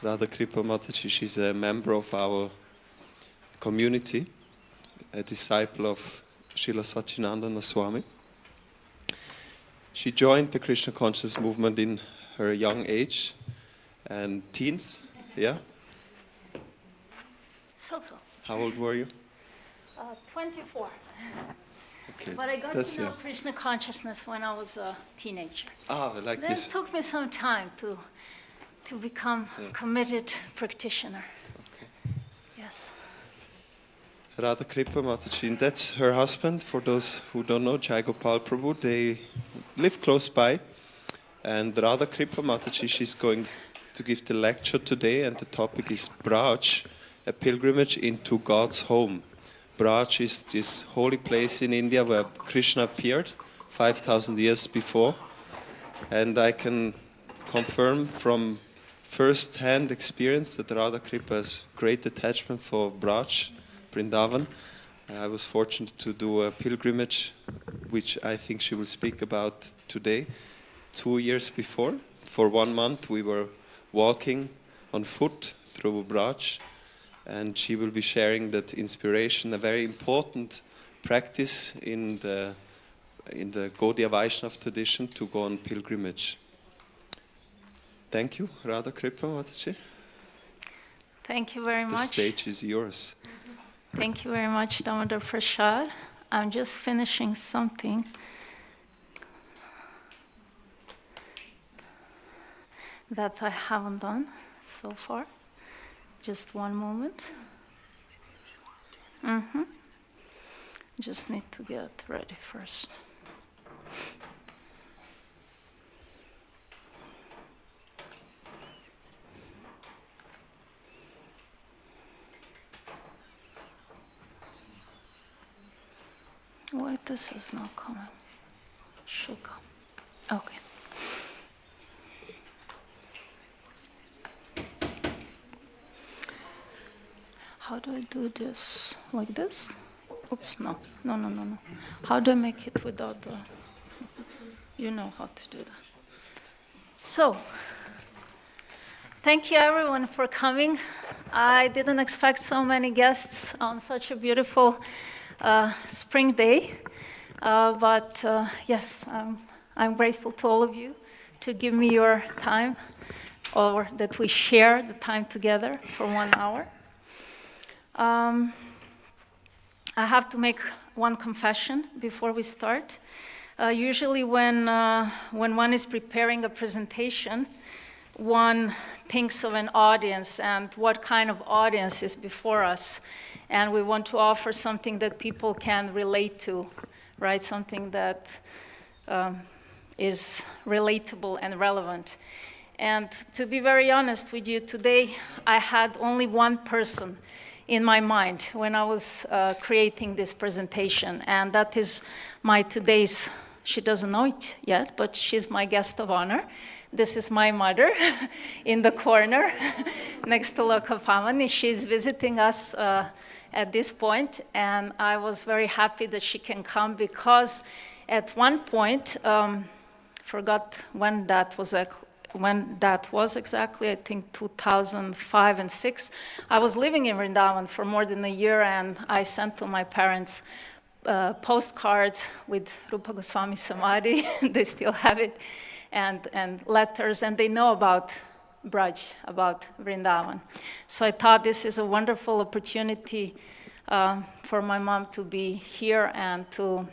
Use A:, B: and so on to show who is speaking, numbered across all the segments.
A: Radha Kripa Mataji, she's a member of our community, a disciple of Srila Satchidananda Swami. She joined the Krishna consciousness movement in her young age and teens, yeah?
B: So.
A: How old were you?
B: 24.
A: Okay.
B: But I got to know Krishna consciousness when I was a teenager.
A: Like
B: then
A: this.
B: It took me some time to become a committed practitioner.
A: Okay.
B: Yes.
A: Radha Kripa Mataji, and that's her husband. For those who don't know, Jai Gopal Prabhu, they live close by. And Radha Kripa Mataji, she's going to give the lecture today, and the topic is Braj, a pilgrimage into God's home. Braj is this holy place in India where Krishna appeared 5,000 years before. And I can confirm from first-hand experience that Radha Kripa has great attachment for Braj, Vrindavan. I was fortunate to do a pilgrimage, which I think she will speak about today. 2 years before, for 1 month, we were walking on foot through Braj, and she will be sharing that inspiration, a very important practice in the Gaudiya Vaishnava tradition to go on pilgrimage. Thank you, Radha Kripa Mataji.
B: Thank you very much.
A: The stage is yours.
B: Thank you very much, Damodar Prasad. I'm just finishing something. That I haven't done so far. Just one moment. Just need to get ready first. Wait, this is not coming. Should come. Okay. How do I do this? Like this? Oops, no. How do I make it without the... You know how to do that. So, thank you everyone for coming. I didn't expect so many guests on such a beautiful spring day. But yes, I'm grateful to all of you to give me your time, or that we share the time together for 1 hour. I have to make one confession before we start. Usually when one is preparing a presentation, one thinks of an audience and what kind of audience is before us. And we want to offer something that people can relate to, right? Something that is relatable and relevant. And to be very honest with you, today I had only one person in my mind when I was creating this presentation, and that is my today's, she doesn't know it yet, but she's my guest of honor. This is my mother in the corner next to Lokapamani. She's visiting us at this point, and I was very happy that she can come because at one point, forgot when that was exactly, I think 2005 and 6. I was living in Vrindavan for more than a year, and I sent to my parents postcards with Rupa Goswami Samadhi, they still have it, and letters, and they know about Braj, about Vrindavan. So I thought this is a wonderful opportunity for my mom to be here and to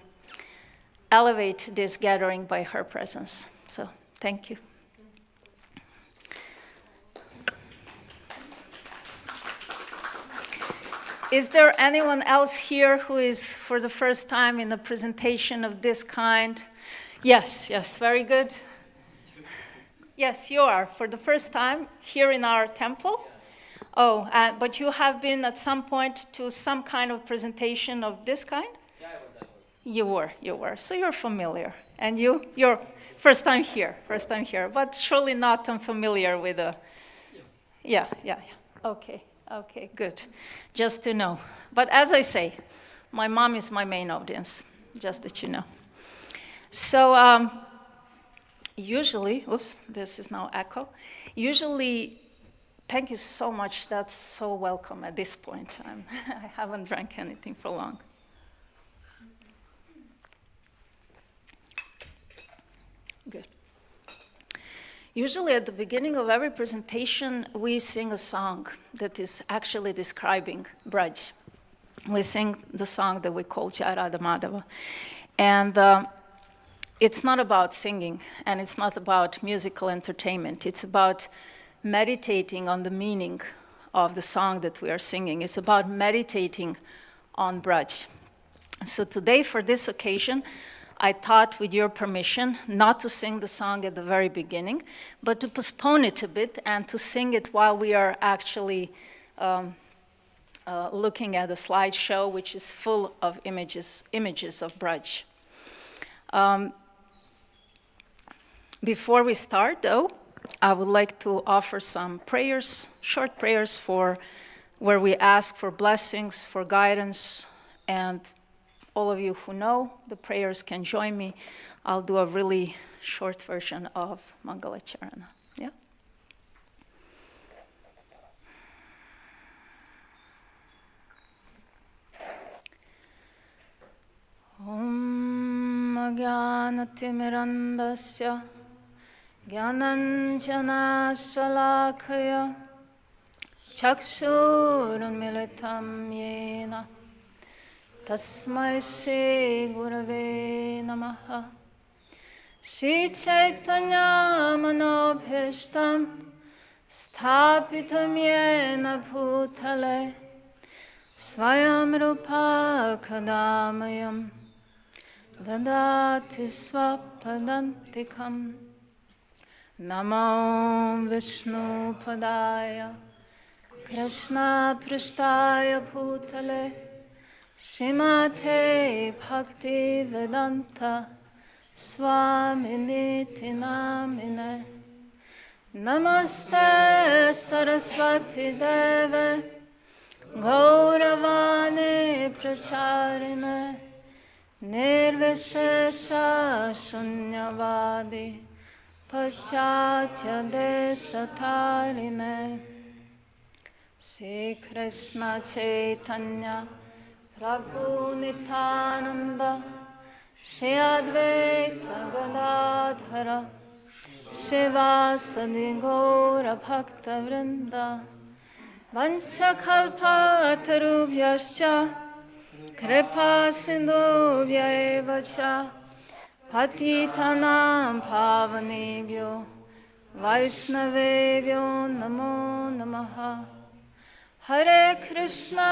B: elevate this gathering by her presence. So thank you. Is there anyone else here who is for the first time in a presentation of this kind? Yes, very good. Yes, you are, for the first time here in our temple. Oh, but you have been at some point to some kind of presentation of this kind?
C: Yeah, I was.
B: You were. So you're familiar. And you're first time here, but surely not unfamiliar with the... Yeah. Okay, good. Just to know. But as I say, my mom is my main audience, just that you know. So usually, oops, this is now echo. Usually Thank you so much. That's so welcome at this point. I haven't drank anything for long. Good. Usually at the beginning of every presentation, we sing a song that is actually describing Braj. We sing the song that we call Jai Radha Madhava. And it's not about singing, and it's not about musical entertainment. It's about meditating on the meaning of the song that we are singing. It's about meditating on Braj. So today, for this occasion, I thought, with your permission, not to sing the song at the very beginning, but to postpone it a bit and to sing it while we are actually looking at a slideshow which is full of images of Braj. Before we start, though, I would like to offer some prayers, short prayers where we ask for blessings, for guidance, and all of you who know the prayers can join me. I'll do a really short version of Mangalacharana. Yeah? Om Jnanatimirandasya Jnananjana Salakaya Chakshurunmilitam Yena Tasmai Shri Gurave Namaha Shri Chaitanya Manobhishtam Sthapitam Yena Bhutale Swayam Rupa Kadamayam Dadati Swapadantikam Namo Vishnu Padaya Krishna Prishtaya Bhutale Shrimate Bhakti Vedanta Swaminiti Namine Namaste Saraswati Deve Gauravane Pracharine Nirvishesha Shunyavadi Paschatya Desatarine Shri Krishna Chaitanya Prabhu Nityananda Shri Advaita Gadadhara Shivasadi Gaura Bhakta Vrinda Vanchakalpatarubhyascha Kripa Sindhubhya eva cha Patitanam Pavanebhyo Vaishnavebhyo Namo Namaha Hare Krishna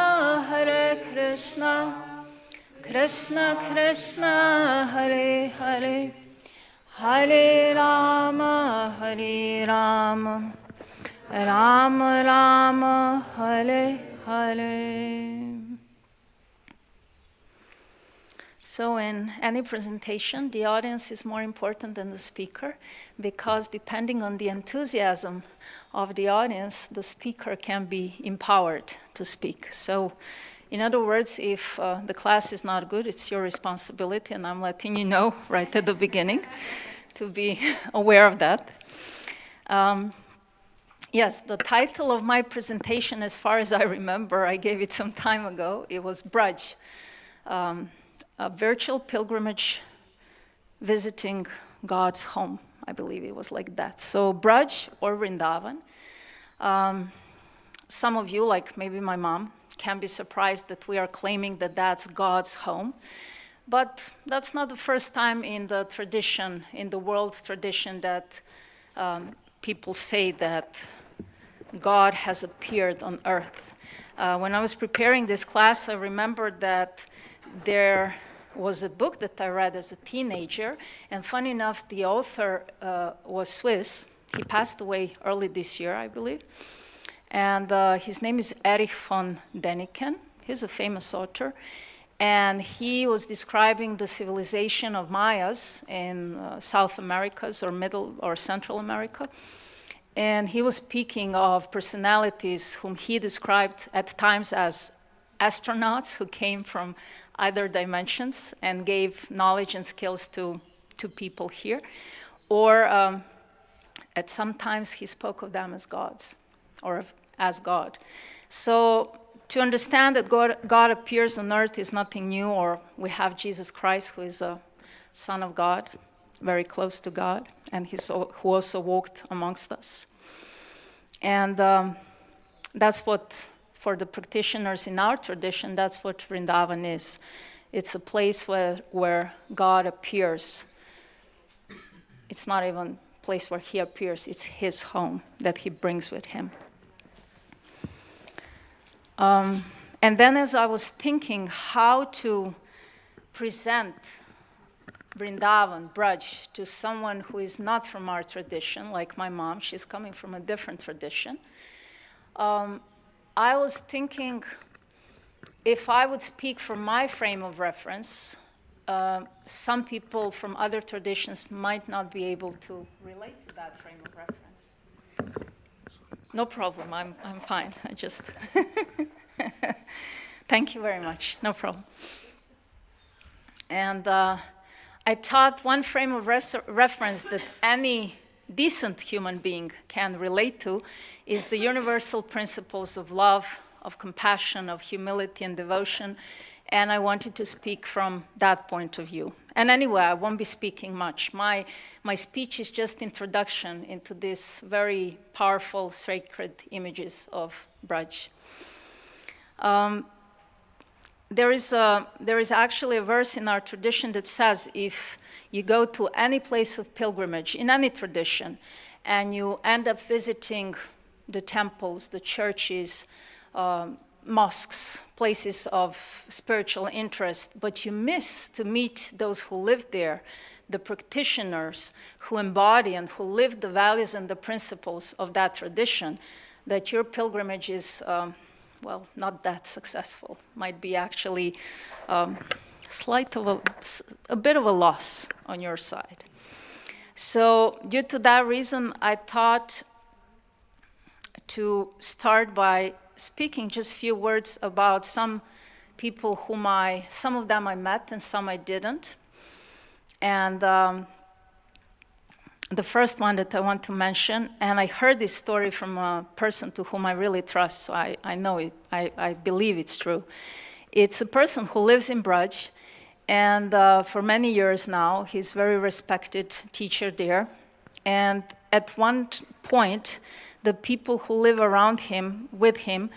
B: Krishna Krishna Hare Hare Hare Rama Rama Rama Hare Hare. So in any presentation, the audience is more important than the speaker, because depending on the enthusiasm of the audience, the speaker can be empowered to speak. So in other words, if the class is not good, it's your responsibility, and I'm letting you know right at the beginning to be aware of that. Yes, the title of my presentation, as far as I remember, I gave it some time ago, it was Braj. A virtual pilgrimage visiting God's home. I believe it was like that. So Braj or Vrindavan. Some of you, like maybe my mom, can be surprised that we are claiming that that's God's home. But that's not the first time in the tradition, in the world tradition, that people say that God has appeared on earth. When I was preparing this class, I remembered that there was a book that I read as a teenager, and funny enough, the author was Swiss. He passed away early this year, I believe. And his name is Erich von Däniken. He's a famous author. And he was describing the civilization of Mayas in South Americas or Middle or Central America. And he was speaking of personalities whom he described at times as astronauts who came from other dimensions and gave knowledge and skills to people here. Or at some times he spoke of them as gods. or as God. So to understand that God appears on earth is nothing new, or we have Jesus Christ, who is a Son of God, very close to God, and who also walked amongst us. And that's what, for the practitioners in our tradition, that's what Vrindavan is. It's a place where God appears. It's not even a place where he appears, it's his home that he brings with him. And then as I was thinking how to present Vrindavan, Braj, to someone who is not from our tradition, like my mom, she's coming from a different tradition, I was thinking if I would speak from my frame of reference, some people from other traditions might not be able to relate to that frame of reference. No problem, I'm fine, I just... Thank you very much, no problem. And I thought one frame of reference that any decent human being can relate to is the universal principles of love, of compassion, of humility and devotion, and I wanted to speak from that point of view. And anyway, I won't be speaking much. My speech is just introduction into these very powerful, sacred images of Braj. There is actually a verse in our tradition that says if you go to any place of pilgrimage, in any tradition, and you end up visiting the temples, the churches, mosques, places of spiritual interest, but you miss to meet those who live there, the practitioners who embody and who live the values and the principles of that tradition, that your pilgrimage is, well, not that successful. Might be actually a bit of a loss on your side. So due to that reason, I thought to start by speaking just a few words about some people whom some of them I met and some I didn't. And the first one that I want to mention, and I heard this story from a person to whom I really trust, so I know it, I believe it's true. It's a person who lives in Braj, and for many years now, he's a very respected teacher there. And at one point, the people who live around him, with him,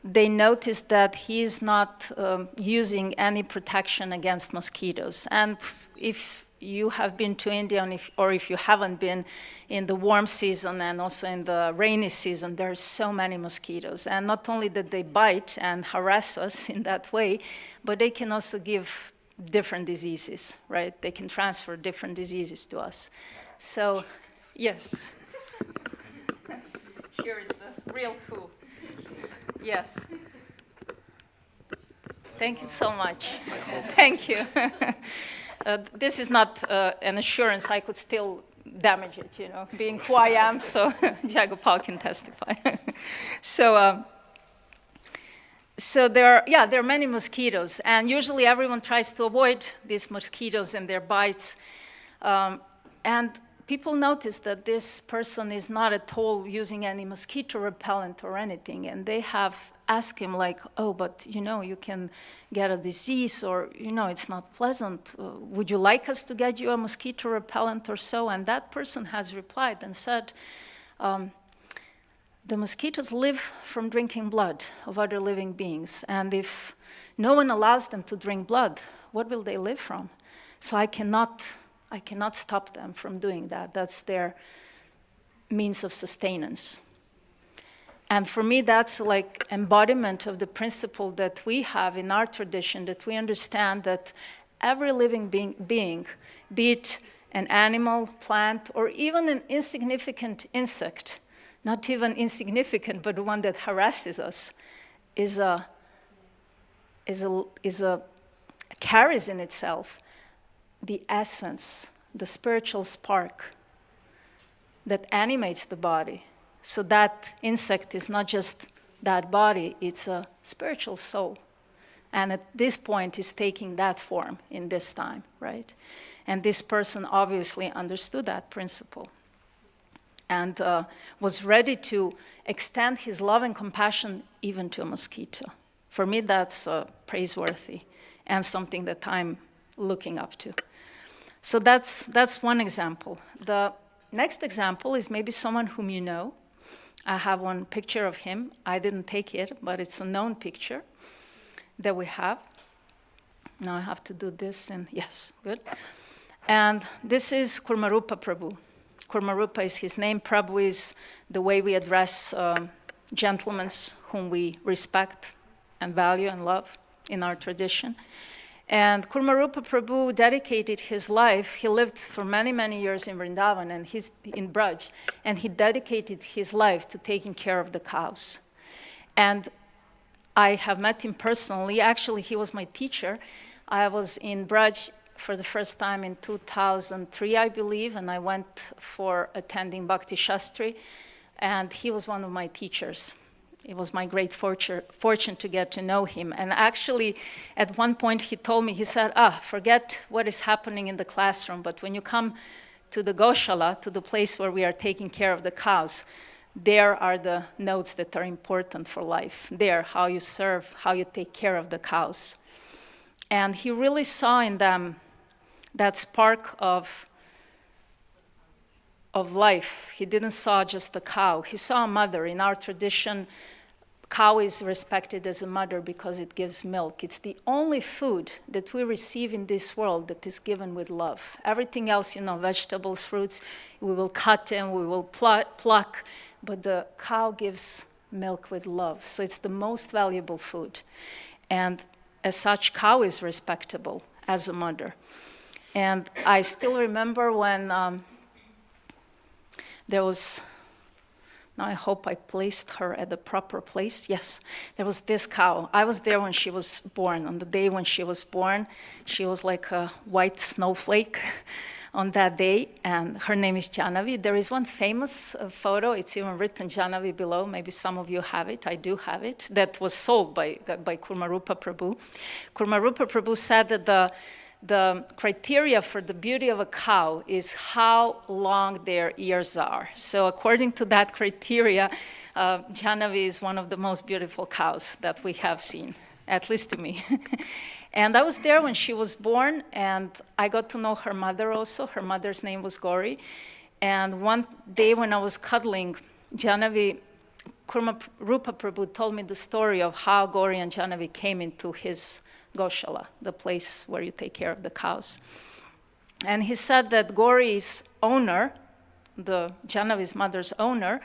B: they noticed that he is not using any protection against mosquitoes. And if you have been to India, or if you haven't been in the warm season and also in the rainy season, there are so many mosquitoes. And not only that they bite and harass us in that way, but they can also give different diseases, right? They can transfer different diseases to us. So, yes. Here is the real coup. Yes. Thank you so much. Thank you. This is not an assurance I could still damage it, you know, being who I am, so Jagopal can testify. So there are many mosquitoes, and usually everyone tries to avoid these mosquitoes and their bites. And people notice that this person is not at all using any mosquito repellent or anything, and they have asked him like, oh, but you know, you can get a disease, or you know, it's not pleasant. Would you like us to get you a mosquito repellent or so? And that person has replied and said, the mosquitoes live from drinking blood of other living beings, and if no one allows them to drink blood, what will they live from? So I cannot stop them from doing that. That's their means of sustenance. And for me, that's like embodiment of the principle that we have in our tradition, that we understand that every living being, be it an animal, plant, or even an insignificant insect, not even insignificant, but the one that harasses us, carries in itself the essence, the spiritual spark that animates the body. So that insect is not just that body, it's a spiritual soul. And at this point is taking that form in this time, right? And this person obviously understood that principle. and was ready to extend his love and compassion even to a mosquito. For me, that's praiseworthy and something that I'm looking up to. So that's one example. The next example is maybe someone whom you know. I have one picture of him. I didn't take it, but it's a known picture that we have. Now I have to do this, and yes, good. And this is Kurmarupa Prabhu. Kurmarupa is his name. Prabhu is the way we address gentlemen whom we respect and value and love in our tradition. And Kurmarupa Prabhu dedicated his life. He lived for many, many years in Vrindavan and he's in Braj, and he dedicated his life to taking care of the cows. And I have met him personally. Actually, he was my teacher. I was in Braj for the first time in 2003, I believe, and I went for attending Bhakti Shastri, and he was one of my teachers. It was my great fortune to get to know him. And actually, at one point he told me, he said, forget what is happening in the classroom, but when you come to the Goshala, to the place where we are taking care of the cows, there are the notes that are important for life. There, how you serve, how you take care of the cows. And he really saw in them that spark of life. He didn't saw just the cow. He saw a mother. In our tradition, cow is respected as a mother because it gives milk. It's the only food that we receive in this world that is given with love. Everything else, vegetables, fruits, we will cut them, we will pluck, but the cow gives milk with love. So it's the most valuable food. And as such, cow is respectable as a mother. And I still remember when there was, now I hope I placed her at the proper place. Yes, there was this cow. I was there when she was born. On the day when she was born, she was like a white snowflake on that day, and her name is Janavi. There is one famous photo, it's even written Janavi below, maybe some of you have it, I do have it, that was sold by Kurmarupa Prabhu. Kurmarupa Prabhu said that the criteria for the beauty of a cow is how long their ears are. So according to that criteria, Janavi is one of the most beautiful cows that we have seen, at least to me. And I was there when she was born, and I got to know her mother also. Her mother's name was Gauri. And one day when I was cuddling Janavi, Kurmarupa Prabhu told me the story of how Gauri and Janavi came into his Goshala, the place where you take care of the cows. And he said that Gauri's owner, the Janavi's mother's owner,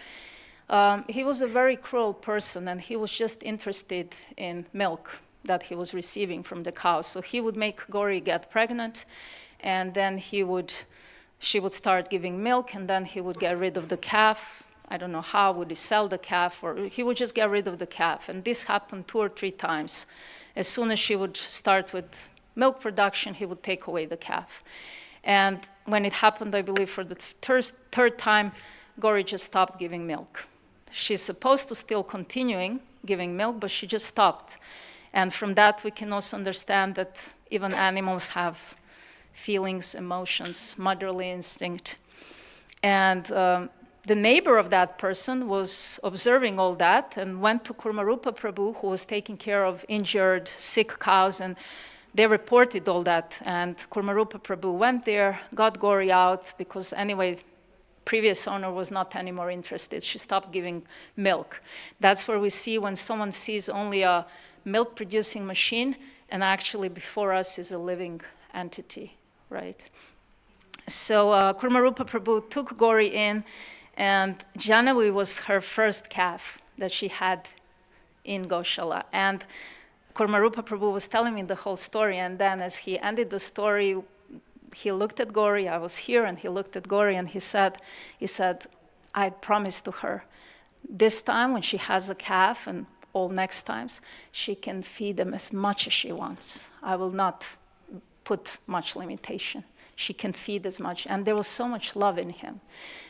B: he was a very cruel person, and he was just interested in milk that he was receiving from the cows. So he would make Gauri get pregnant, and then she would start giving milk, and then he would get rid of the calf. I don't know how, would he sell the calf, or he would just get rid of the calf. And this happened 2 or 3 times. As soon as she would start with milk production, he would take away the calf. And when it happened, I believe for the third time, Gauri just stopped giving milk. She's supposed to still continuing giving milk, but she just stopped. And from that, we can also understand that even animals have feelings, emotions, motherly instinct. And the neighbor of that person was observing all that and went to Kurmarupa Prabhu, who was taking care of injured, sick cows, and they reported all that. And Kurmarupa Prabhu went there, got Gauri out, because anyway, previous owner was not anymore interested. She stopped giving milk. That's where we see when someone sees only a milk-producing machine, and actually before us is a living entity, right? So Kurmarupa Prabhu took Gauri in, and Janavi was her first calf that she had in Goshala. And Kurmarupa Prabhu was telling me the whole story, and then as he ended the story, he looked at Gauri, I was here, and he looked at Gauri, and he said, I promised to her, this time when she has a calf, and all next times, she can feed them as much as she wants. I will not put much limitation. She can feed as much. And there was so much love in him.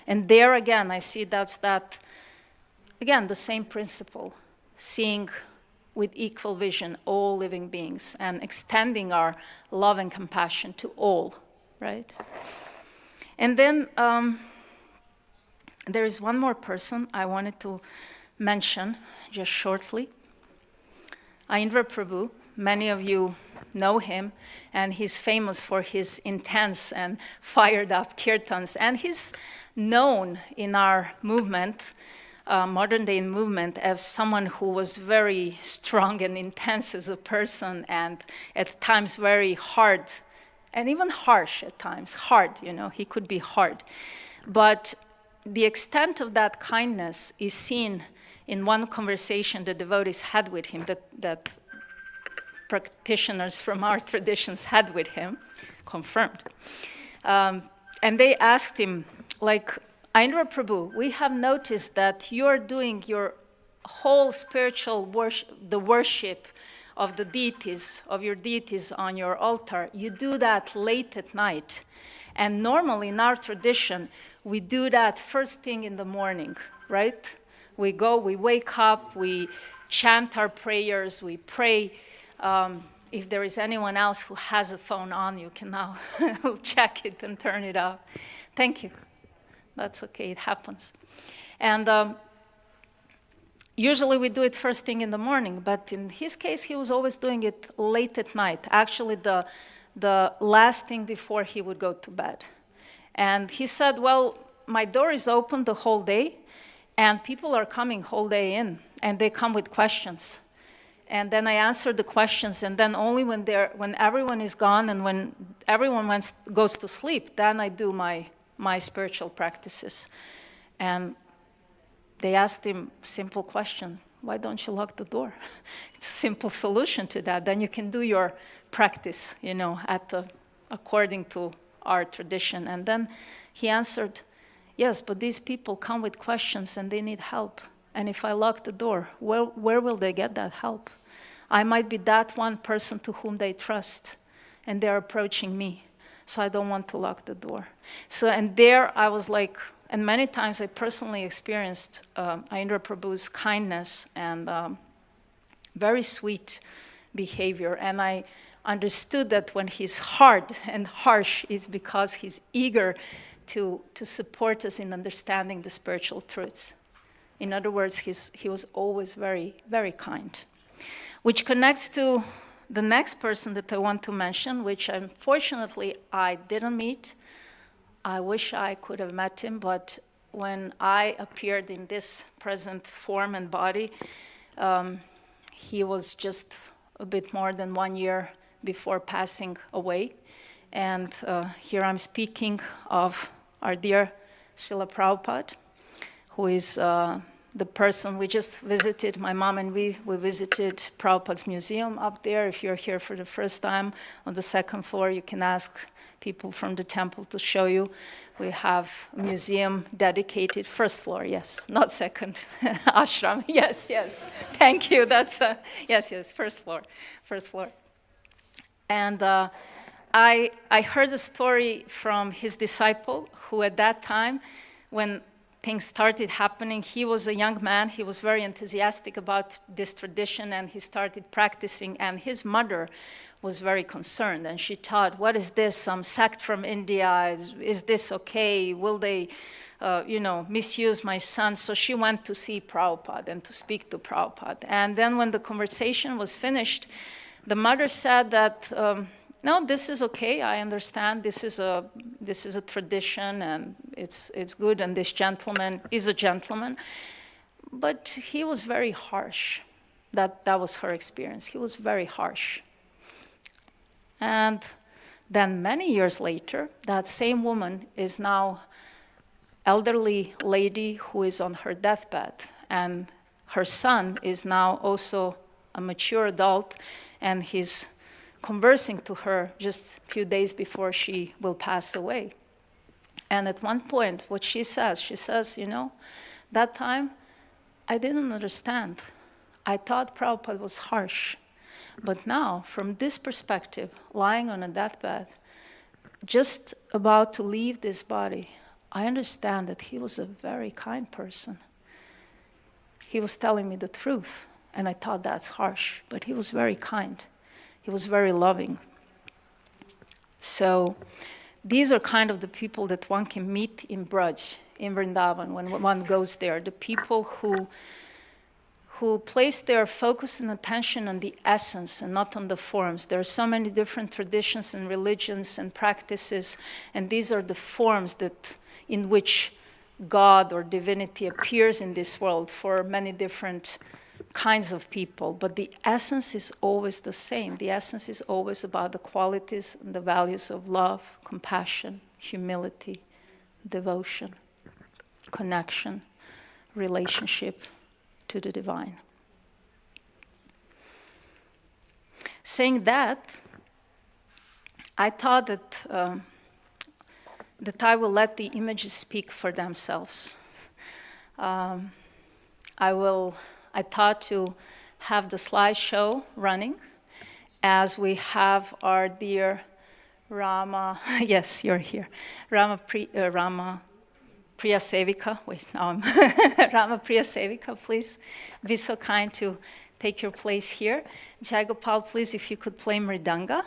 B: And there again, I see again, the same principle, seeing with equal vision all living beings and extending our love and compassion to all, right? And then There is one more person I wanted to mention just shortly. Aindra Prabhu. Many of you know him, and he's famous for his intense and fired up kirtans. And he's known in our movement, modern day movement, as someone who was very strong and intense as a person, and at times very hard, and even harsh at times. Hard, he could be hard. But the extent of that kindness is seen in one conversation the devotees had with him, that practitioners from our traditions had with him, confirmed. And they asked him, like, Aindra Prabhu, we have noticed that you're doing your whole spiritual worship, the worship of the deities, of your deities on your altar. You do that late at night. And normally in our tradition, we do that first thing in the morning, right? We wake up, we chant our prayers, we pray. If there is anyone else who has a phone on, you can now check it and turn it off. Thank you. That's okay, it happens. And usually we do it first thing in the morning, but in his case, he was always doing it late at night. Actually, the last thing before he would go to bed. And he said, well, my door is open the whole day, and people are coming whole day in, and they come with questions. And then I answer the questions, and then only when everyone is gone and when everyone goes to sleep, then I do my spiritual practices. And they asked him simple question: why don't you lock the door? It's a simple solution to that. Then you can do your practice, according to our tradition. And then he answered, yes, but these people come with questions and they need help. And if I lock the door, where will they get that help? I might be that one person to whom they trust, and they're approaching me. So I don't want to lock the door. So, and there I was like, and many times I personally experienced Aindra Prabhu's kindness and very sweet behavior. And I understood that when he's hard and harsh, it's because he's eager to support us in understanding the spiritual truths. In other words, he was always very, very kind. Which connects to the next person that I want to mention, which unfortunately I didn't meet. I wish I could have met him, but when I appeared in this present form and body, he was just a bit more than 1 year before passing away. And here I'm speaking of our dear Srila Prabhupada, who is the person we just visited. My mom and we visited Prabhupada's museum up there. If you're here for the first time, on the second floor, you can ask people from the temple to show you. We have a museum dedicated, first floor, yes, not second, ashram, yes, thank you, that's, yes, first floor. And I heard a story from his disciple, who at that time, when things started happening, he was a young man, he was very enthusiastic about this tradition, and he started practicing, and his mother was very concerned, and she thought, what is this, some sect from India, is this okay, will they misuse my son? So she went to see Prabhupada and to speak to Prabhupada. And then when the conversation was finished, the mother said that, no, this is okay, I understand, this is a tradition, and it's good, and this gentleman is a gentleman. But he was very harsh. That was her experience. He was very harsh. And then many years later, that same woman is now elderly lady who is on her deathbed, and her son is now also a mature adult, and he's conversing to her just a few days before she will pass away. And at one point, what she says, that time I didn't understand. I thought Prabhupada was harsh. But now, from this perspective, lying on a deathbed, just about to leave this body, I understand that he was a very kind person. He was telling me the truth, and I thought that's harsh, but he was very kind. He was very loving. So these are kind of the people that one can meet in Braj, in Vrindavan when one goes there. The people who place their focus and attention on the essence and not on the forms. There are so many different traditions and religions and practices, and these are the forms in which God or divinity appears in this world for many different kinds of people. But the essence is always the same. The essence is always about the qualities and the values of love, compassion, humility, devotion, connection, relationship to the divine. Saying that, I thought that I will let the images speak for themselves. I thought to have the slideshow running as we have our dear Rama, yes, you're here, Rama Priya Sevika, wait, now I'm Rama Priya Sevika, please be so kind to take your place here. Jai Gopal, please, if you could play Mridanga.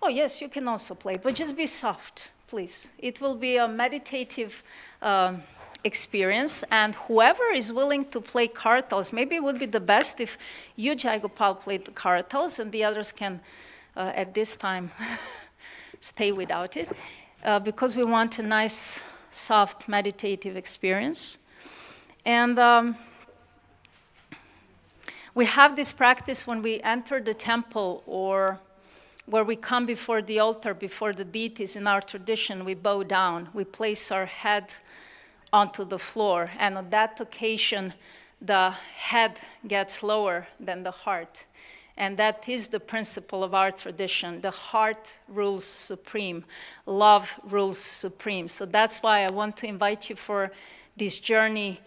B: Oh, yes, you can also play, but just be soft, please. It will be a meditative experience, and whoever is willing to play kartals, maybe it would be the best if you, Jai Gopal, played the kartals, and the others can, at this time, stay without it. Because we want a nice, soft, meditative experience. And we have this practice when we enter the temple or where we come before the altar, before the deities. In our tradition, we bow down. We place our head onto the floor. And on that occasion, the head gets lower than the heart. And that is the principle of our tradition. The heart rules supreme. Love rules supreme. So that's why I want to invite you for this journey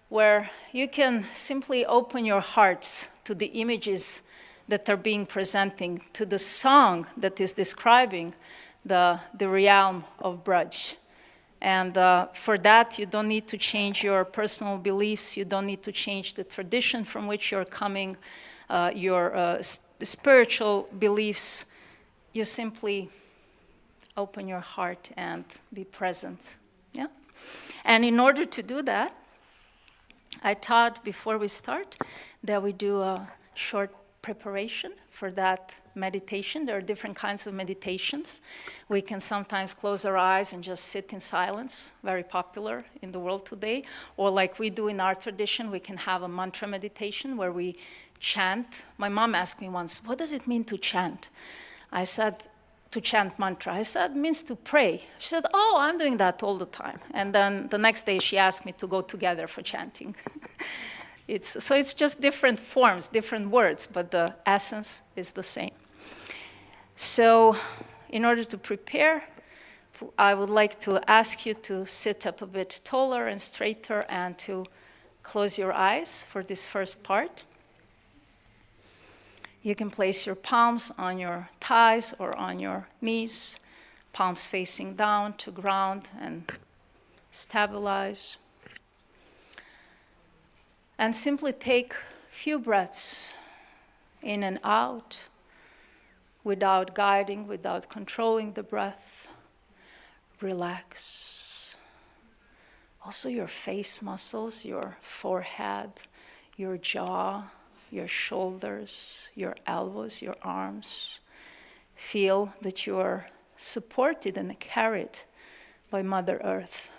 B: where you can simply open your hearts to the images that are being presenting, to the song that is describing the realm of Braj. And for that, you don't need to change your personal beliefs. You don't need to change the tradition from which you're coming. Your spiritual beliefs, you simply open your heart and be present. Yeah? And in order to do that, I thought before we start that we do a short preparation for that meditation. There are different kinds of meditations. We can sometimes close our eyes and just sit in silence, very popular in the world today. Or like we do in our tradition, we can have a mantra meditation where we chant. My mom asked me once, what does it mean to chant? I said, to chant mantra. I said, it means to pray. She said, oh, I'm doing that all the time. And then the next day she asked me to go together for chanting. So it's just different forms, different words, but the essence is the same. So in order to prepare, I would like to ask you to sit up a bit taller and straighter and to close your eyes for this first part. You can place your palms on your thighs or on your knees, palms facing down to ground and stabilize. And simply take a few breaths in and out without guiding, without controlling the breath. Relax. Also your face muscles, your forehead, your jaw, your shoulders, your elbows, your arms. Feel that you are supported and carried by Mother Earth.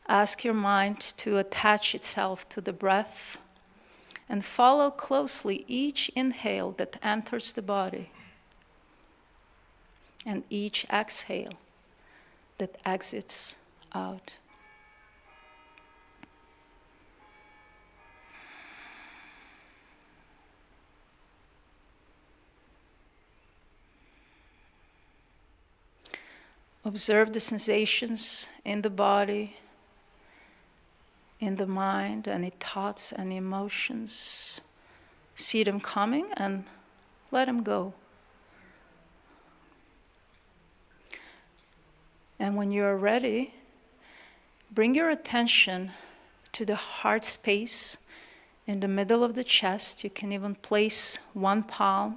B: Ask your mind to attach itself to the breath and follow closely each inhale that enters the body and each exhale that exits out. Observe the sensations in the body, in the mind, any thoughts, any emotions. See them coming and let them go. And when you're ready, bring your attention to the heart space in the middle of the chest. You can even place one palm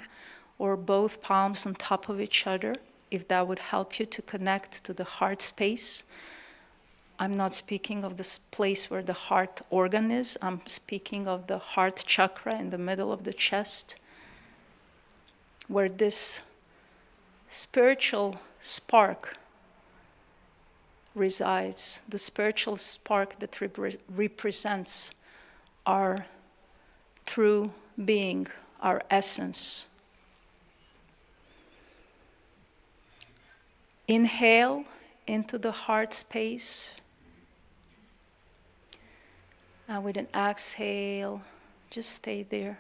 B: or both palms on top of each other if that would help you to connect to the heart space. I'm not speaking of this place where the heart organ is. I'm speaking of the heart chakra in the middle of the chest, where this spiritual spark resides, the spiritual spark that represents our true being, our essence. Inhale into the heart space. And with an exhale, just stay there.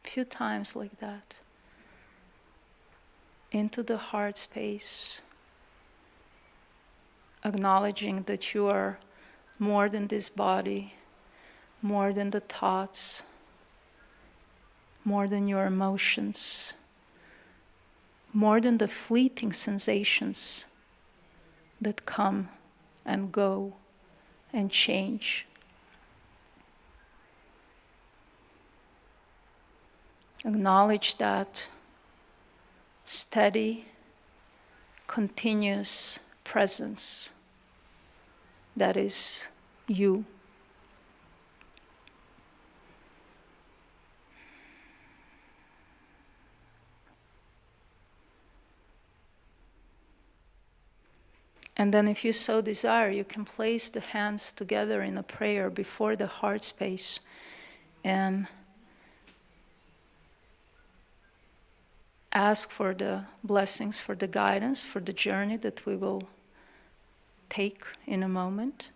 B: A few times like that. Into the heart space, acknowledging that you are more than this body, more than the thoughts, more than your emotions, more than the fleeting sensations that come and go and change. Acknowledge that steady, continuous presence that is you. And then if you so desire, you can place the hands together in a prayer before the heart space and ask for the blessings, for the guidance, for the journey that we will take in a moment.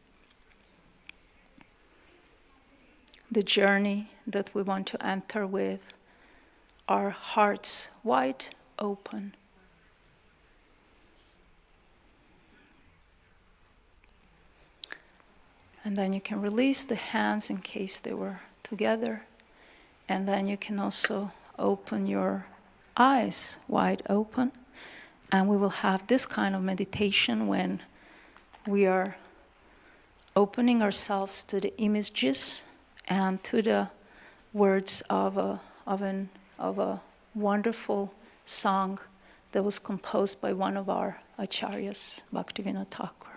B: The journey that we want to enter with our hearts wide open. And then you can release the hands in case they were together. And then you can also open your eyes wide open. And we will have this kind of meditation when we are opening ourselves to the images and to the words of a wonderful song that was composed by one of our acharyas, Bhaktivinoda Thakur.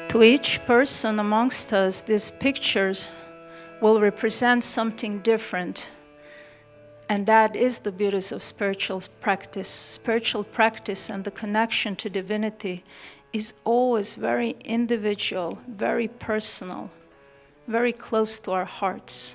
B: To each person amongst us, these pictures will represent something different. And that is the beauty of spiritual practice. Spiritual practice and the connection to divinity is always very individual, very personal, very close to our hearts.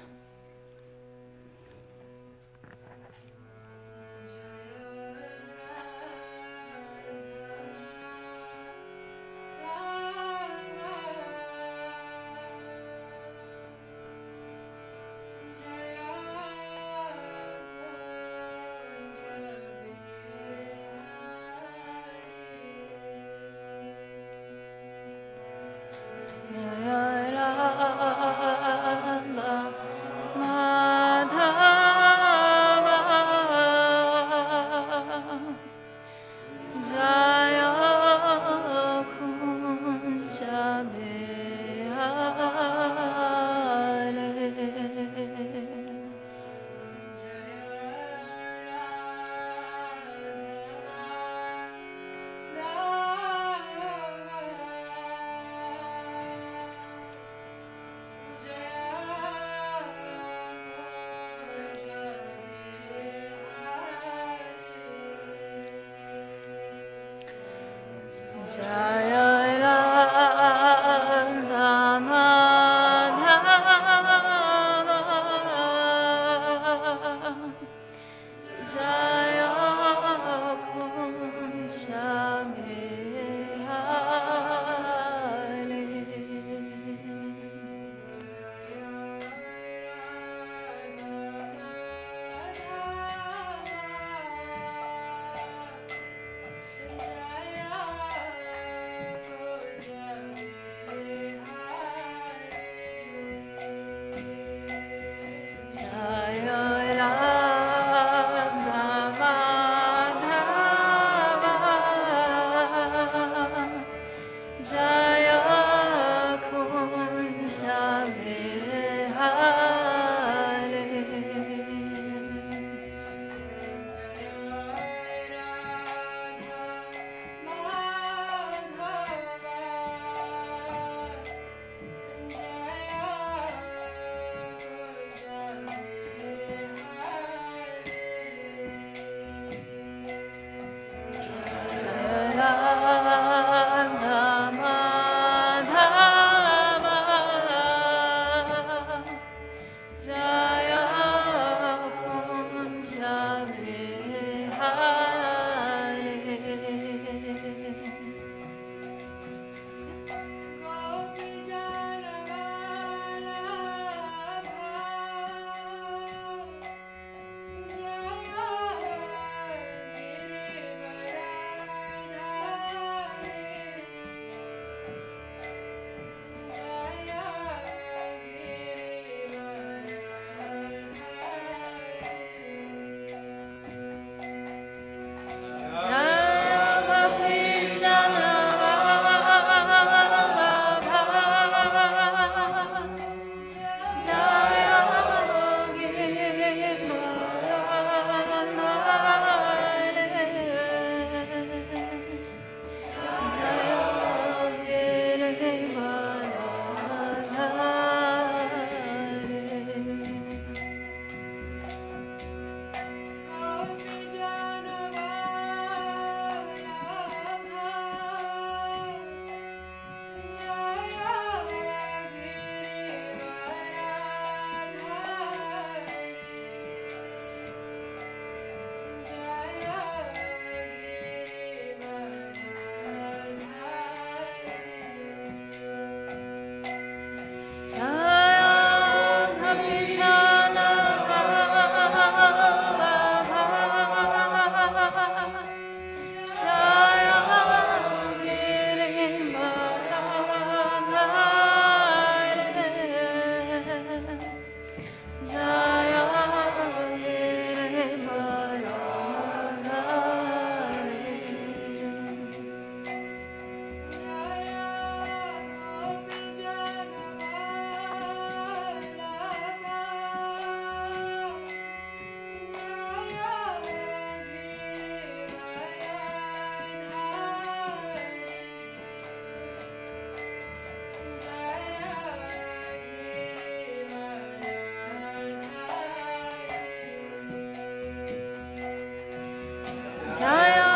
B: Jaya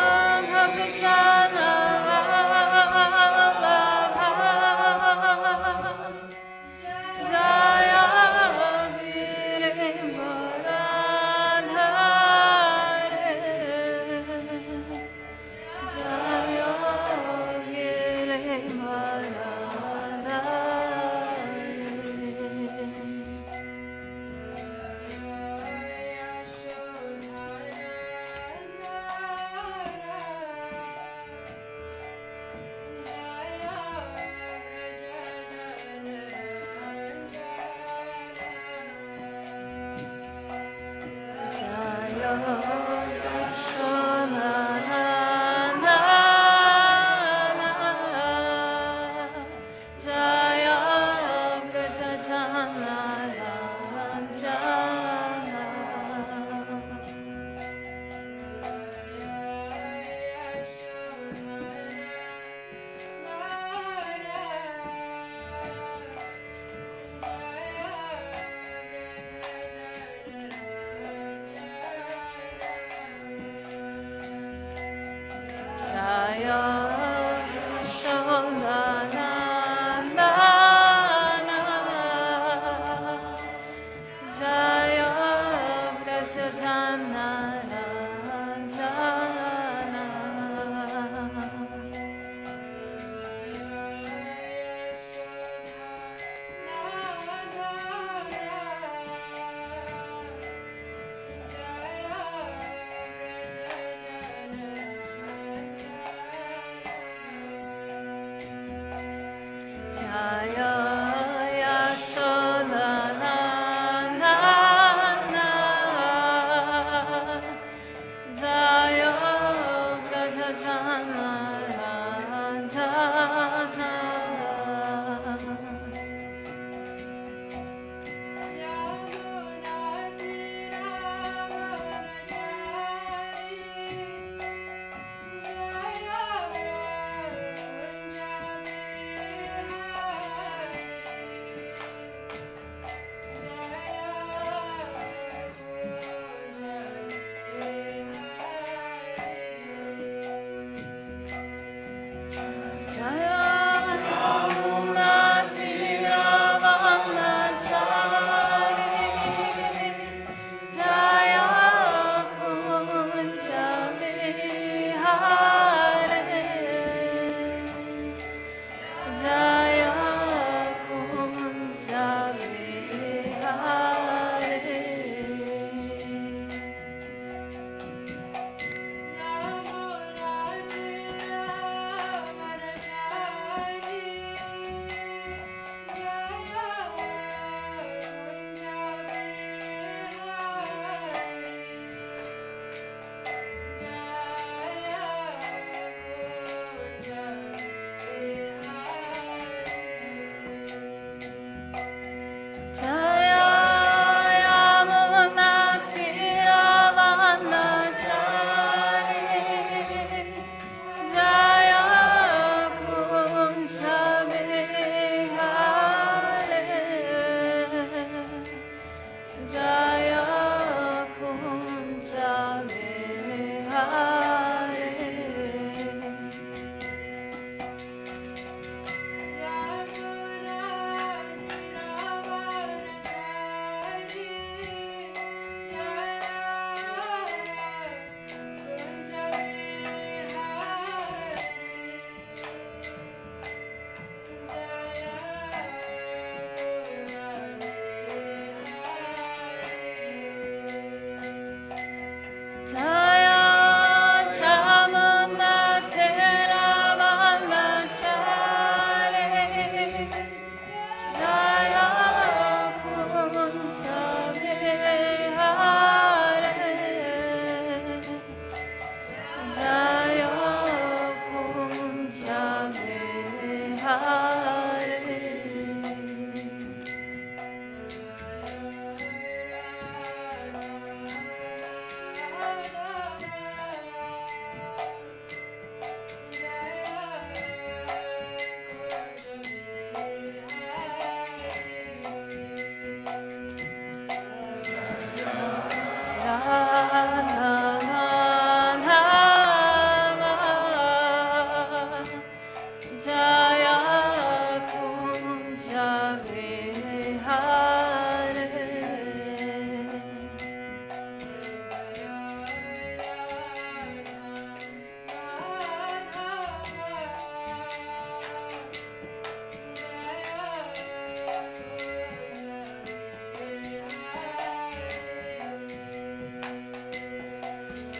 B: Kapitana Jaya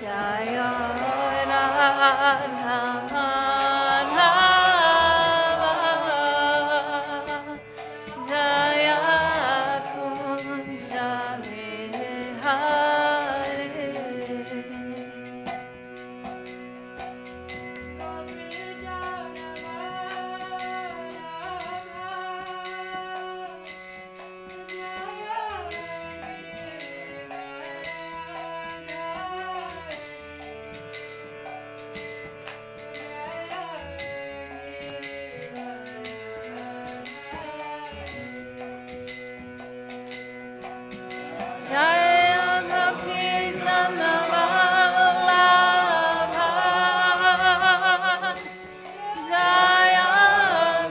B: Jaya Radha Madhava Jaya Kunja Vihari. Jaya Gopi Chandravallabha Jaya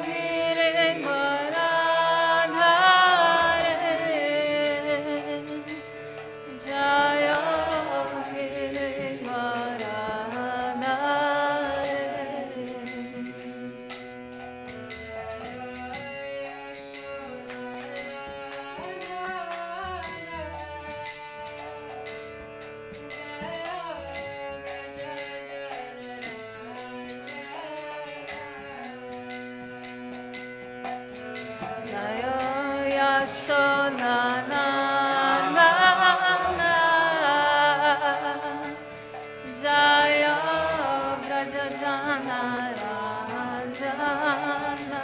B: Giri Maradhare Jaya Giri Maradhare. Jaya Yasodhananda Jaya Brajajana Rajana.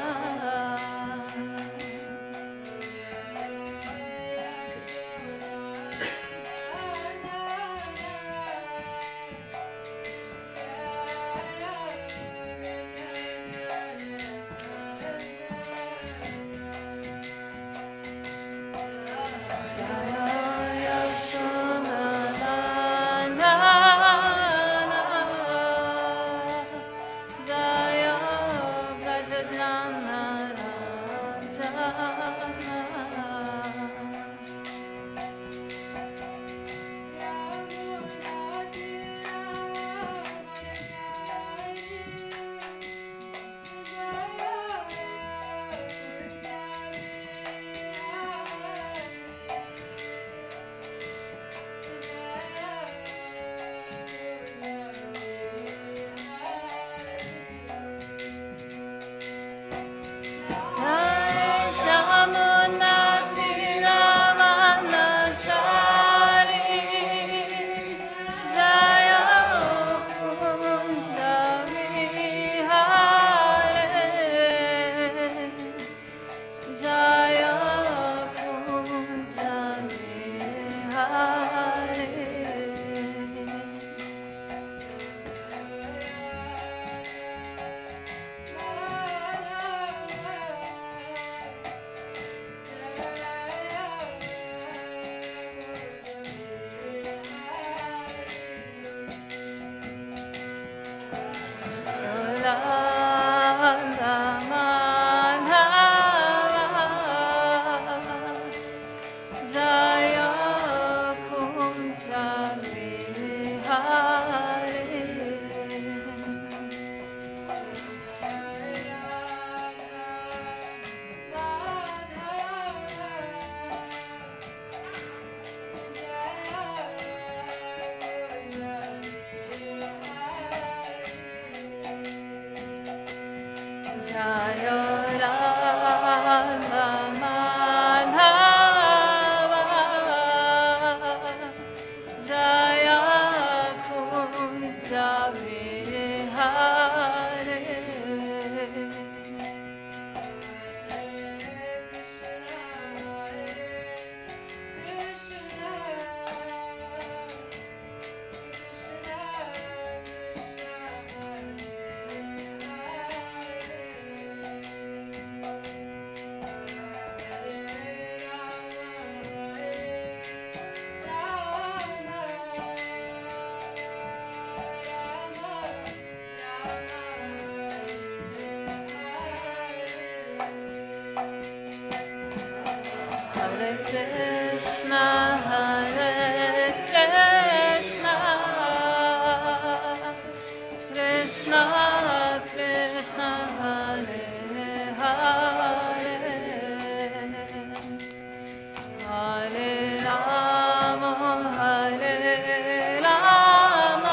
B: Hare Rama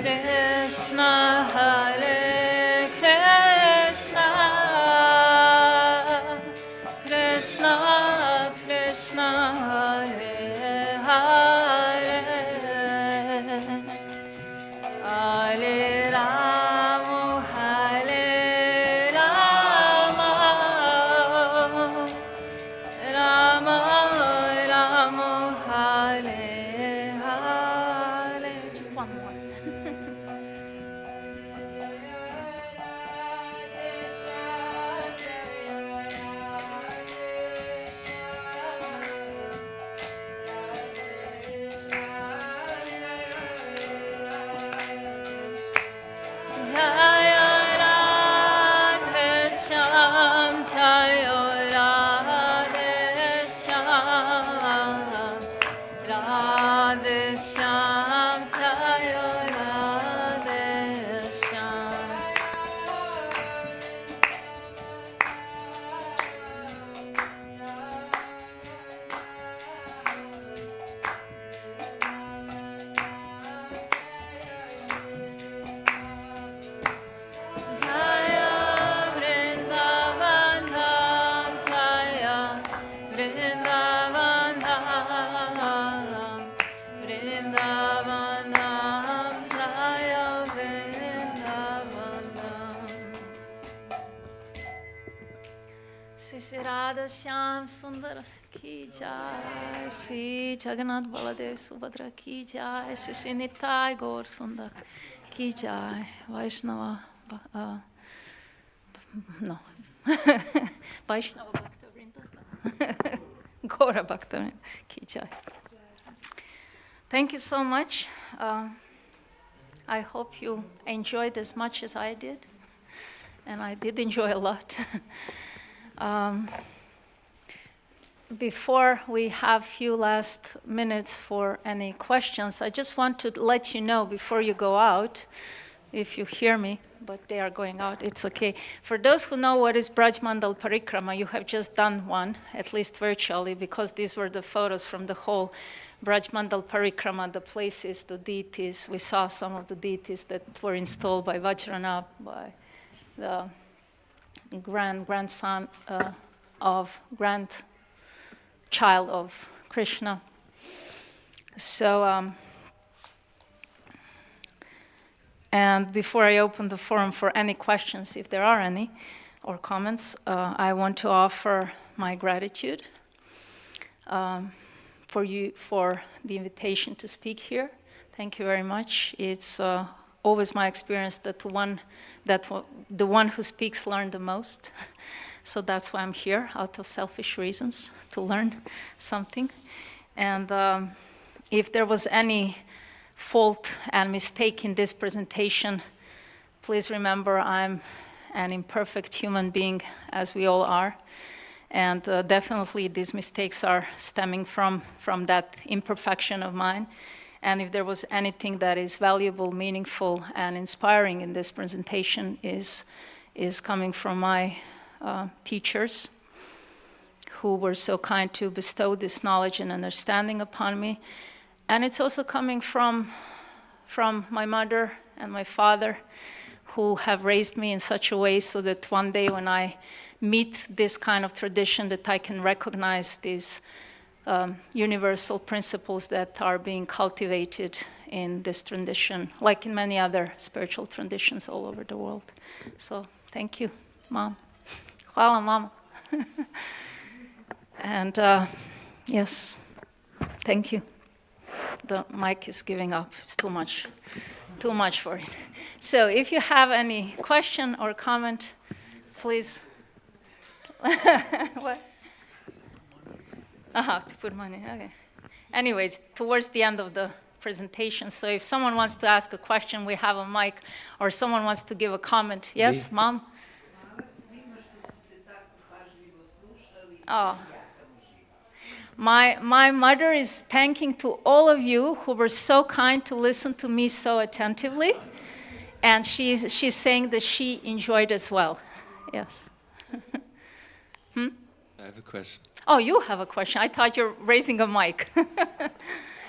B: Krishna, Hare Krishna, Krishna Krishna, Hare Hare, Hare Rama, Hare Rama, Rama Rama, Hare Hare. Just one more. Jaya Radhe Shyam, Jaya Radhe Shyam, Radhe Shyam, Jaya Radhe Shyam. Jaya Vrindavan Dham, Jaya Vrindavan Dham, Vrindavan Dham, Jaya Vrindavan Dham. Shri Radha Shyam Sundar ki jai, Shri Jagannath Baladev Subhadra ki jai, Shri Nitai Gaur Sundar ki jai, Vaishnava, no, Vaishnava Bhakta Vrinda, Gaura Bhakta Vrinda ki jai. Thank you so much. I hope you enjoyed as much as I did, and I did enjoy a lot. Before we have few last minutes for any questions, I just want to let you know before you go out, if you hear me, but they are going out, it's okay. For those who know what is Braj Mandal Parikrama, you have just done one, at least virtually, because these were the photos from the whole Braj Mandal Parikrama, the places, the deities. We saw some of the deities that were installed by Vajranath, by the grandchild of Krishna. So, and before I open the forum for any questions, if there are any, or comments, I want to offer my gratitude for you for the invitation to speak here. Thank you very much. It's always my experience that the one who speaks learns the most. So that's why I'm here, out of selfish reasons, to learn something. And if there was any fault and mistake in this presentation, please remember I'm an imperfect human being, as we all are. And definitely these mistakes are stemming from that imperfection of mine. And if there was anything that is valuable, meaningful, and inspiring in this presentation is coming from my teachers who were so kind to bestow this knowledge and understanding upon me. And it's also coming from my mother and my father, who have raised me in such a way so that one day when I meet this kind of tradition, that I can recognize these universal principles that are being cultivated in this tradition, like in many other spiritual traditions all over the world. So thank you, Mom. Hvala, Mama. And yes, thank you. The mic is giving up. It's too much for it. So if you have any question or comment, please. What? To put money, okay. Anyways, towards the end of the presentation, so if someone wants to ask a question, we have a mic, or someone wants to give a comment. Yes, Mom? Oh. My mother is thanking to all of you who were so kind to listen to me so attentively, and she's saying that she enjoyed as well. Yes.
A: I have a question.
B: Oh, you have a question. I thought you're raising a mic.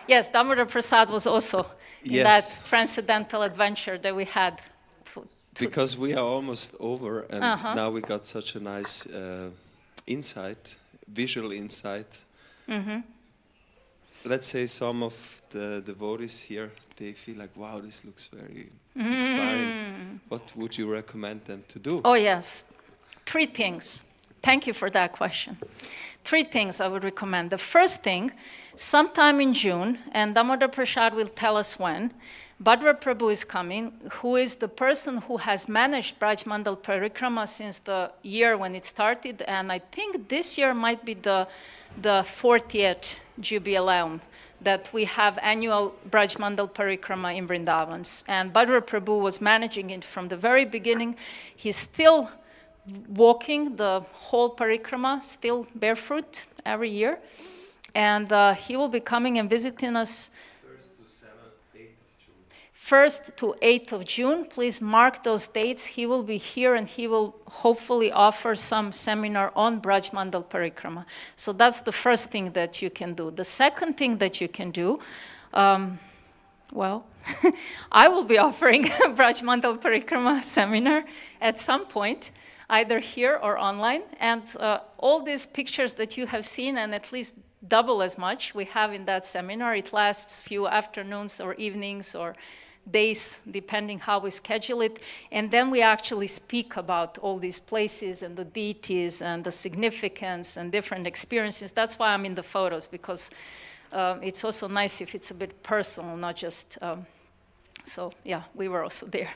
B: Yes, Damodar Prasad was also in that
A: Yes,
B: transcendental adventure that we had.
A: because we are almost over, and now we got such a nice insight, visual insight. Let's say some of the devotees here, they feel like, wow, this looks very inspiring. What would you recommend them to do?
B: Oh, yes. 3 things. Thank you for that question. 3 things I would recommend. The first thing, sometime in June, and Damodar Prasad will tell us when, Bhadra Prabhu is coming, who is the person who has managed Braj Mandal Parikrama since the year when it started, and I think this year might be the 40th jubileum that we have annual Braj Mandal Parikrama in Vrindavans. And Bhadra Prabhu was managing it from the very beginning. He's still walking the whole parikrama, still barefoot every year. And he will be coming and visiting us 1st to 8th of June. Please mark those dates. He will be here and he will hopefully offer some seminar on Braj Mandal Parikrama. So that's the first thing that you can do. The second thing that you can do, well, I will be offering a Braj Mandal Parikrama seminar at some point, either here or online. And all these pictures that you have seen, and at least double as much we have in that seminar. It lasts few afternoons or evenings or days, depending how we schedule it. And then we actually speak about all these places and the deities and the significance and different experiences. That's why I'm in the photos, because it's also nice if it's a bit personal, not just, so yeah, we were also there.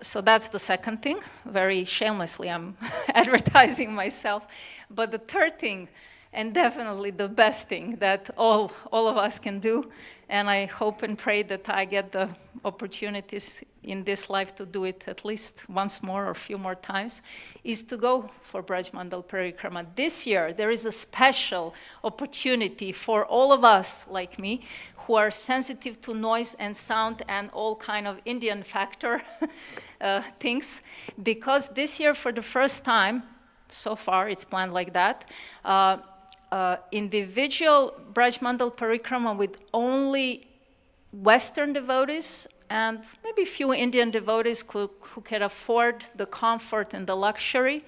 B: So that's the second thing. Very shamelessly, I'm advertising myself. But the third thing, and definitely the best thing that all of us can do, and I hope and pray that I get the opportunities in this life to do it at least once more or a few more times, is to go for Braj Mandal Parikrama. This year, there is a special opportunity for all of us, like me, who are sensitive to noise and sound and all kind of Indian factor things, because this year, for the first time, so far it's planned like that, individual Braj Mandal Parikrama with only Western devotees and maybe few Indian devotees who can afford the comfort and the luxury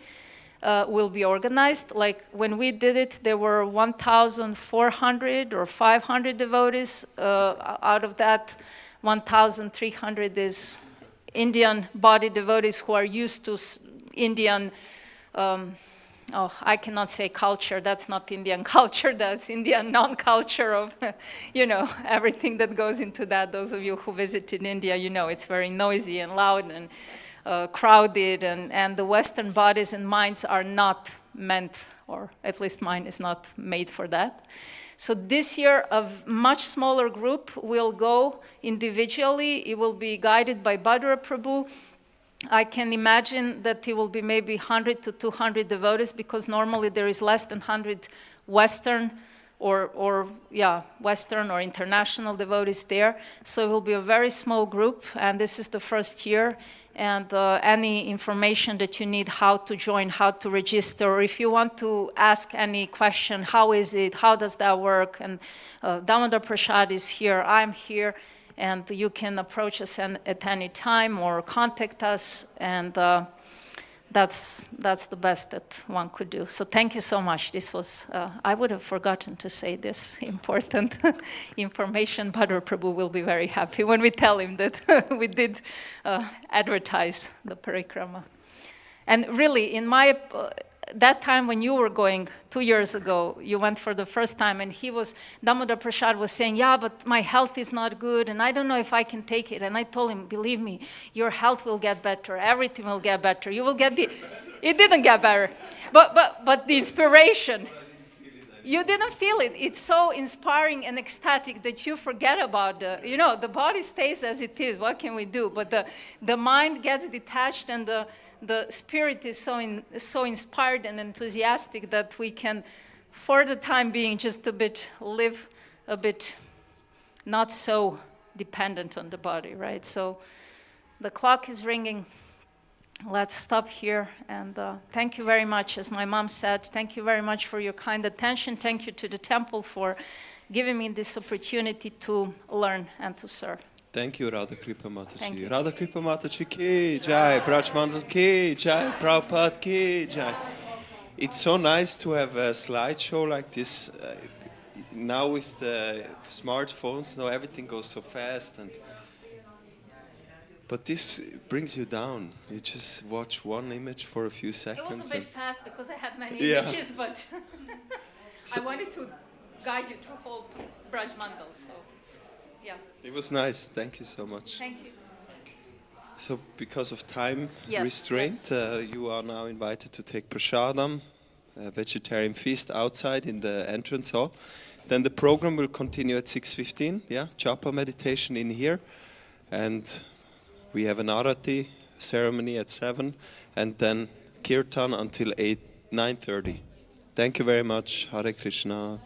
B: will be organized. Like when we did it, there were 1,400 or 500 devotees. Out of that, 1,300 is Indian body devotees who are used to Indian I cannot say culture, that's not Indian culture, that's Indian non-culture of, everything that goes into that. Those of you who visited India, it's very noisy and loud and crowded, and the Western bodies and minds are not meant, or at least mine is not made for that. So this year, a much smaller group will go individually. It will be guided by Bhadra Prabhu. I can imagine that it will be maybe 100 to 200 devotees, because normally there is less than 100 Western Western or international devotees there. So it will be a very small group, and this is the first year. And any information that you need, how to join, how to register, or if you want to ask any question, how is it, how does that work? And Damodar Prasad is here, I'm here. And you can approach us at any time or contact us, and that's the best that one could do. So thank you so much. This was, I would have forgotten to say this important information. Bhadra Prabhu will be very happy when we tell him that we did advertise the parikrama. And really, in my that time when you were going 2 years ago, you went for the first time, and Damodar Prasad was saying, yeah, but my health is not good, and I don't know if I can take it. And I told him, believe me, your health will get better, everything will get better. You will get it didn't get better, but the inspiration, you didn't feel it. It's so inspiring and ecstatic that you forget about the body stays as it is, what can we do? But the mind gets detached, and the spirit is so inspired and enthusiastic that we can, for the time being, just live a bit not so dependent on the body, right? So the clock is ringing. Let's stop here, and thank you very much. As my mom said, thank you very much for your kind attention. Thank you to the temple for giving me this opportunity to learn and to serve.
A: Thank you, Radha Kripa Mataji.
B: Thank you.
A: Radha Kripa Mataji ki jai, Braj Mandal ki jai, Prabhupada ki jai. It's so nice to have a slideshow like this. Now with the smartphones, now everything goes so fast, but this brings you down. You just watch one image for a few
B: It
A: seconds.
B: was a bit fast because I had many
A: Yeah.
B: images, but I wanted to guide you through whole Braj Mandal, so yeah.
A: It was nice. Thank you so much.
B: Thank you.
A: So, because of time
B: Yes,
A: restraint, you are now invited to take prasadam, a vegetarian feast outside in the entrance hall. Then the program will continue at 6:15. Yeah, japa meditation in here, and we have an arati ceremony at 7, and then kirtan until 9:30. Thank you very much. Hare Krishna.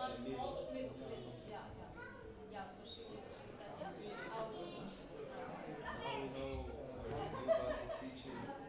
B: One small, little, yeah. Yeah, so she said, yes, I'll teach.
A: How we know about the teaching?